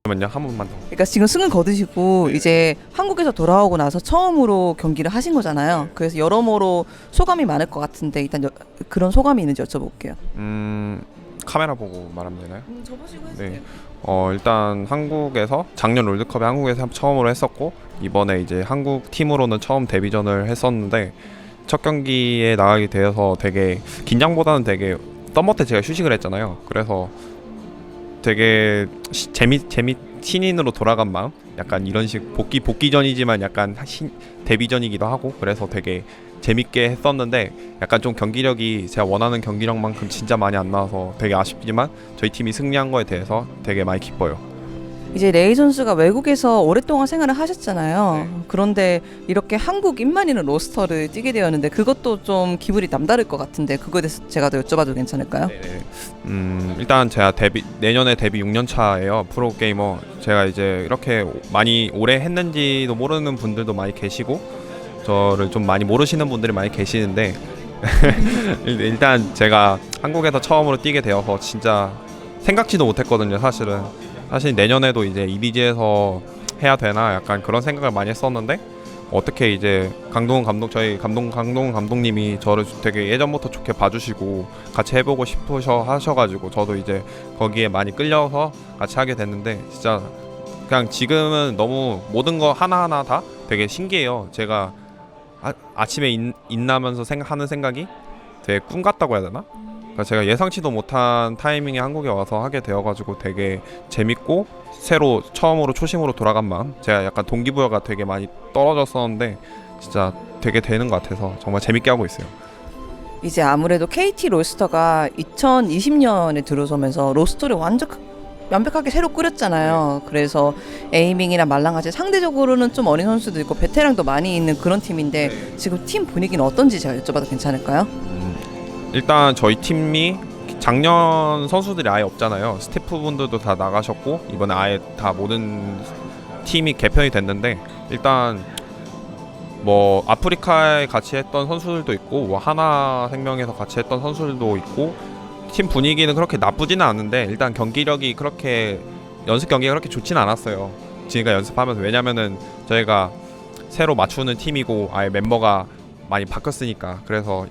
잠깐만요, 한 번만 더. 그러니까 지금 승을 거두시고 이제 한국에서 돌아오고 나서 처음으로 경기를 하신 거잖아요. 그래서 여러모로 소감이 많을 것 같은데 일단 그런 소감이 있는지 여쭤볼게요. 카메라 보고 말하면 되나요? 접으시고 네. 일단 한국에서 작년 롤드컵에 한국에서 처음으로 했었고, 이번에 이제 한국 팀으로는 처음 데뷔전을 했었는데, 첫 경기에 나가게 되어서 되게 긴장보다는 되게 썸머 때 제가 휴식을 했잖아요. 그래서 되게 신인으로 돌아간 마음, 약간 이런 식 복귀전이지만 약간 데뷔전이기도 하고, 그래서 되게 재밌게 했었는데, 약간 좀 경기력이 제가 원하는 경기력만큼 진짜 많이 안 나와서 되게 아쉽지만 저희 팀이 승리한 거에 대해서 되게 많이 기뻐요. 이제 레이 선수가 외국에서 오랫동안 생활을 하셨잖아요. 네. 그런데 이렇게 한국인만 있는 로스터를 뛰게 되었는데 그것도 좀 기분이 남다를 것 같은데 그거에 대해서 제가 더 여쭤봐도 괜찮을까요? 네네. 일단 제가 내년에 데뷔 6년 차예요. 프로게이머. 제가 이제 이렇게 많이 오래 했는지도 모르는 분들도 많이 계시고, 저를 좀 많이 모르시는 분들이 많이 계시는데 일단 제가 한국에서 처음으로 뛰게 되어서 진짜 생각지도 못했거든요. 사실 내년에도 이제 EDG에서 해야 되나 약간 그런 생각을 많이 했었는데, 어떻게 이제 저희 강동원 감독님이 저를 되게 예전부터 좋게 봐주시고 같이 해보고 싶으셔 하셔가지고 저도 이제 거기에 많이 끌려서 같이 하게 됐는데, 진짜 그냥 지금은 너무 모든 거 하나하나 다 되게 신기해요. 제가 아침에 일어나면서 하는 생각이 되게 꿈 같다고 해야 되나? 그러니까 제가 예상치도 못한 타이밍에 한국에 와서 하게 되어가지고 되게 재밌고, 새로 처음으로 초심으로 돌아간 마음, 제가 약간 동기부여가 되게 많이 떨어졌었는데 진짜 되게 되는 것 같아서 정말 재밌게 하고 있어요. 이제 아무래도 KT 로스터가 2020년에 들어서면서 로스터를 완벽하게 새로 꾸렸잖아요. 그래서 에이밍이나 말랑같이 상대적으로는 좀 어린 선수도 있고 베테랑도 많이 있는 그런 팀인데 지금 팀 분위기는 어떤지 제가 여쭤봐도 괜찮을까요? 일단 저희 팀이 작년 선수들이 아예 없잖아요. 스태프분들도 다 나가셨고 이번에 아예 다 모든 팀이 개편이 됐는데, 일단 뭐 아프리카에 같이 했던 선수들도 있고 뭐 하나생명에서 같이 했던 선수들도 있고, 팀 분위기는 그렇게 나쁘지는 않은데 일단 경기력이 그렇게 연습 경기가 그렇게 좋지는 않았어요. 지금까지 연습하면서. 왜냐면은 저희가 새로 맞추는 팀이고 아예 멤버가 많이 바뀌었으니까. 그래서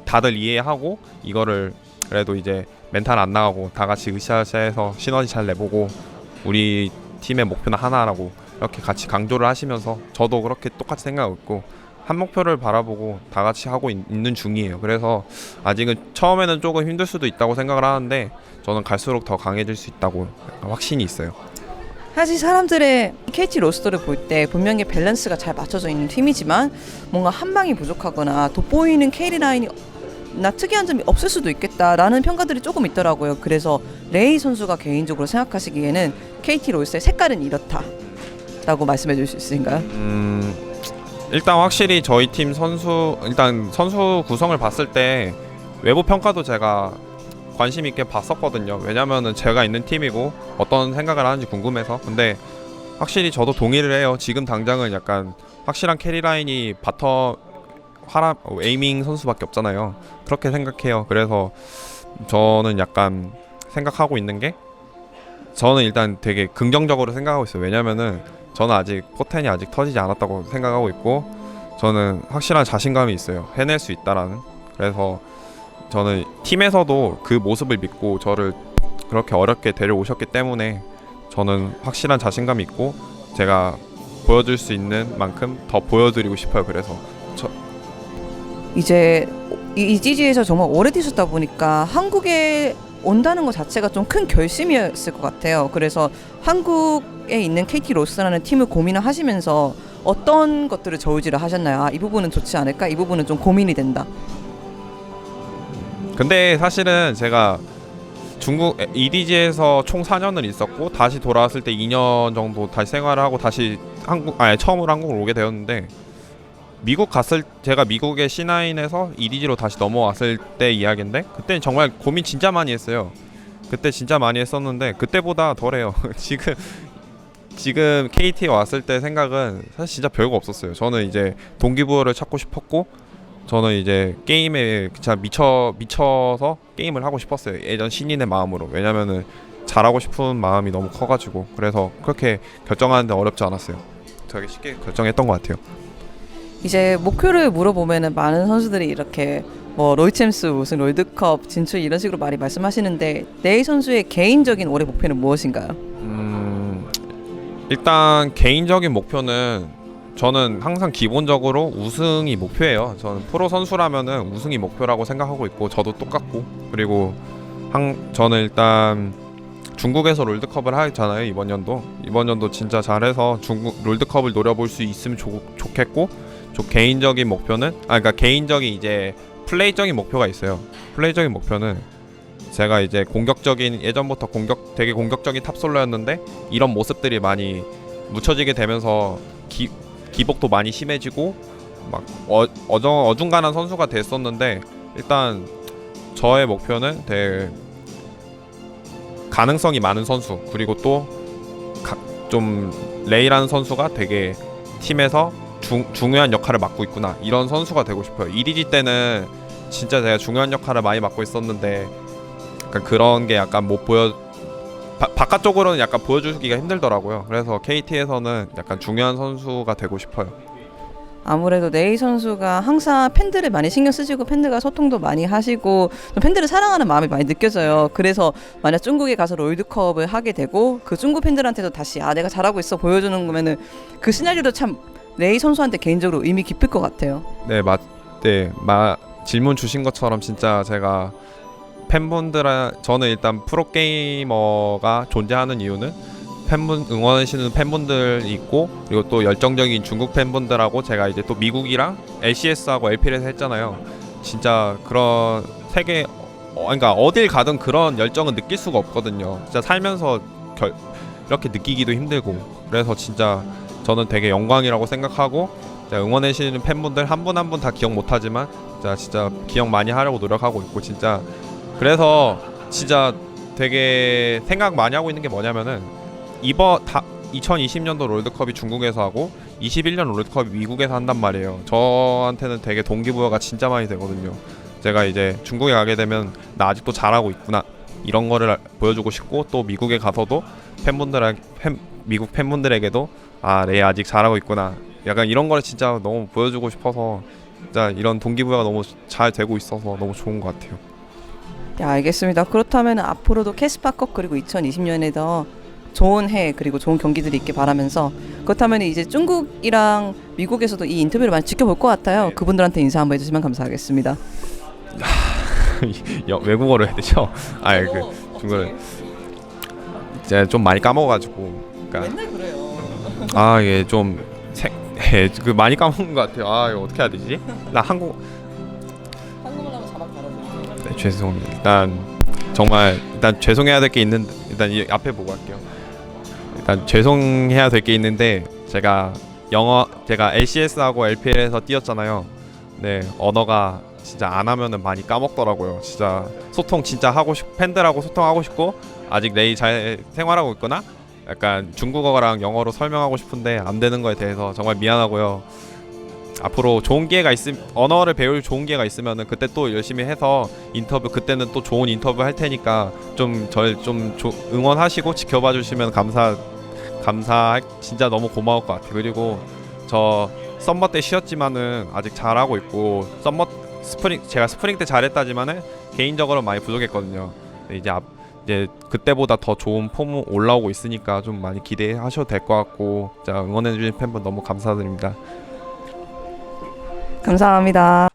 다들 이해하고 이거를 그래도 이제 멘탈 안 나가고 다 같이 으쌰으쌰해서 시너지 잘 내보고 우리 팀의 목표는 하나라고 이렇게 같이 강조를 하시면서, 저도 그렇게 똑같이 생각하고 있고 한 목표를 바라보고 다 같이 하고 있는 중이에요. 그래서 아직은 처음에는 조금 힘들 수도 있다고 생각을 하는데 저는 갈수록 더 강해질 수 있다고 확신이 있어요. 사실 사람들의 KT 로스터를 볼 때 분명히 밸런스가 잘 맞춰져 있는 팀이지만 뭔가 한 방이 부족하거나 돋보이는 K 라인이 나 특이한 점이 없을 수도 있겠다라는 평가들이 조금 있더라고요. 그래서 레이 선수가 개인적으로 생각하시기에는 KT 로스터의 색깔은 이렇다라고 말씀해 주실 수 있을까요? 일단 확실히 저희 팀 선수 구성을 봤을 때 외부 평가도 제가 관심 있게 봤었거든요. 왜냐면은 제가 있는 팀이고 어떤 생각을 하는지 궁금해서. 근데 확실히 저도 동의를 해요. 지금 당장은 약간 확실한 캐리 라인이 에이밍 선수밖에 없잖아요. 그렇게 생각해요. 그래서 저는 약간 생각하고 있는 게, 저는 일단 되게 긍정적으로 생각하고 있어요. 왜냐면은 저는 아직 포텐이 아직 터지지 않았다고 생각하고 있고, 저는 확실한 자신감이 있어요. 해낼 수 있다라는. 그래서 저는 팀에서도 그 모습을 믿고 저를 그렇게 어렵게 데려오셨기 때문에 저는 확실한 자신감이 있고 제가 보여줄 수 있는 만큼 더 보여드리고 싶어요. 그래서 이제 EDG에서 정말 오래 뛰셨다 보니까 한국에 온다는 것 자체가 좀 큰 결심이었을 것 같아요. 그래서 한국에 있는 KT 로스라는 팀을 고민을 하시면서 어떤 것들을 저울질을 하셨나요? 이 부분은 좋지 않을까? 이 부분은 좀 고민이 된다. 근데 사실은 제가 중국 EDG에서 총 4년을 있었고 다시 돌아왔을 때 2년 정도 다시 생활을 하고 다시 처음으로 한국을 오게 되었는데, 제가 미국의 C9에서 EDG로 다시 넘어왔을 때 이야기인데, 그때는 정말 고민 진짜 많이 했어요. 그때 진짜 많이 했었는데 그때보다 덜해요. 지금 KT에 왔을 때 생각은 사실 진짜 별거 없었어요. 저는 이제 동기부여를 찾고 싶었고 저는 이제 게임에 진짜 미쳐서 게임을 하고 싶었어요. 예전 신인의 마음으로. 왜냐면은 잘하고 싶은 마음이 너무 커가지고 그래서 그렇게 결정하는데 어렵지 않았어요. 되게 쉽게 결정했던 것 같아요. 이제 목표를 물어보면은 많은 선수들이 이렇게 뭐 로이챔스 우승, 롤드컵 진출 이런 식으로 많이 말씀하시는데 네이 선수의 개인적인 올해 목표는 무엇인가요? 일단 개인적인 목표는 저는 항상 기본적으로 우승이 목표예요. 저는 프로 선수라면은 우승이 목표라고 생각하고 있고 저도 똑같고 그리고 저는 일단 중국에서 롤드컵을 하잖아요. 이번 연도 진짜 잘해서 중국 롤드컵을 노려볼 수 있으면 좋겠고 개인적인 목표는 그러니까 개인적인 이제 플레이적인 목표가 있어요. 플레이적인 목표는 제가 이제 공격적인 예전부터 되게 공격적인 탑솔러였는데 이런 모습들이 많이 묻혀지게 되면서 기복도 많이 심해지고 막 어중간한 선수가 됐었는데 일단 저의 목표는 되게 가능성이 많은 선수 그리고 또 좀 레이라는 선수가 되게 팀에서 중요한 역할을 맡고 있구나 이런 선수가 되고 싶어요. EDG 때는 진짜 제가 중요한 역할을 많이 맡고 있었는데 약간 그런 게 약간 못 바깥쪽으로는 약간 보여주기가 힘들더라고요. 그래서 KT에서는 약간 중요한 선수가 되고 싶어요. 아무래도 네이 선수가 항상 팬들을 많이 신경 쓰시고 팬들과 소통도 많이 하시고 팬들을 사랑하는 마음이 많이 느껴져요. 그래서 만약 중국에 가서 롤드컵을 하게 되고 그 중국 팬들한테도 다시 내가 잘하고 있어 보여주는 거면은 그 시나리오도 참 네이 선수한테 개인적으로 의미 깊을 것 같아요. 네, 질문 주신 것처럼 진짜 제가 저는 일단 프로게이머가 존재하는 이유는 응원하시는 팬분들이 있고 그리고 또 열정적인 중국 팬분들하고 제가 이제 또 미국이랑 LCS하고 LPL에서 했잖아요. 진짜 그런 세계 그러니까 어딜 가든 그런 열정은 느낄 수가 없거든요. 진짜 살면서 이렇게 느끼기도 힘들고 그래서 진짜 저는 되게 영광이라고 생각하고 응원해주시는 팬분들 한 분 한 분 다 기억 못하지만 진짜 기억 많이 하려고 노력하고 있고 진짜 그래서 진짜 되게 생각 많이 하고 있는 게 뭐냐면은 2020년도 롤드컵이 중국에서 하고 21년 롤드컵이 미국에서 한단 말이에요. 저한테는 되게 동기부여가 진짜 많이 되거든요. 제가 이제 중국에 가게 되면 나 아직도 잘하고 있구나 이런 거를 보여주고 싶고 또 미국에 가서도 미국 팬분들에게도 레이 아직 잘하고 있구나 약간 이런 거를 진짜 너무 보여주고 싶어서 진짜 이런 동기부여가 너무 잘 되고 있어서 너무 좋은 것 같아요. 네, 알겠습니다. 그렇다면 앞으로도 캐스파컵 그리고 2020년에도 좋은 해 그리고 좋은 경기들이 있길 바라면서 그렇다면 이제 중국이랑 미국에서도 이 인터뷰를 많이 지켜볼 것 같아요. 네. 그분들한테 인사 한번 해주시면 감사하겠습니다. 외국어로 해야 되죠? 중국어를 제가 좀 많이 까먹어가지고 맨날 그래요. 이게 좀 많이 까먹은 것 같아요. 이거 어떻게 해야 되지? 나 한국말 하면 자막 달아주세요. 네, 죄송합니다. 일단 죄송해야 될 게 있는데 일단 이 앞에 보고 할게요. 일단 죄송해야 될 게 있는데 제가 LCS하고 LPL에서 뛰었잖아요. 네, 언어가 진짜 안 하면은 많이 까먹더라고요. 진짜 진짜 팬들하고 소통하고 싶고 아직 레이 잘 생활하고 있거나 약간 중국어랑 영어로 설명하고 싶은데 안 되는 거에 대해서 정말 미안하고요. 앞으로 좋은 기회가 언어를 배울 좋은 기회가 있으면은 그때 또 열심히 해서 그때는 또 좋은 인터뷰 할 테니까 저를 응원하시고 지켜봐 주시면 진짜 너무 고마울 것 같아요. 그리고 저 썸머 때 쉬었지만은 아직 잘하고 있고 제가 스프링 때 잘했다지만은 개인적으로 많이 부족했거든요. 이제 그때보다 더 좋은 폼 올라오고 있으니까 좀 많이 기대하셔도 될 것 같고 응원해주신 팬분 너무 감사드립니다. 감사합니다.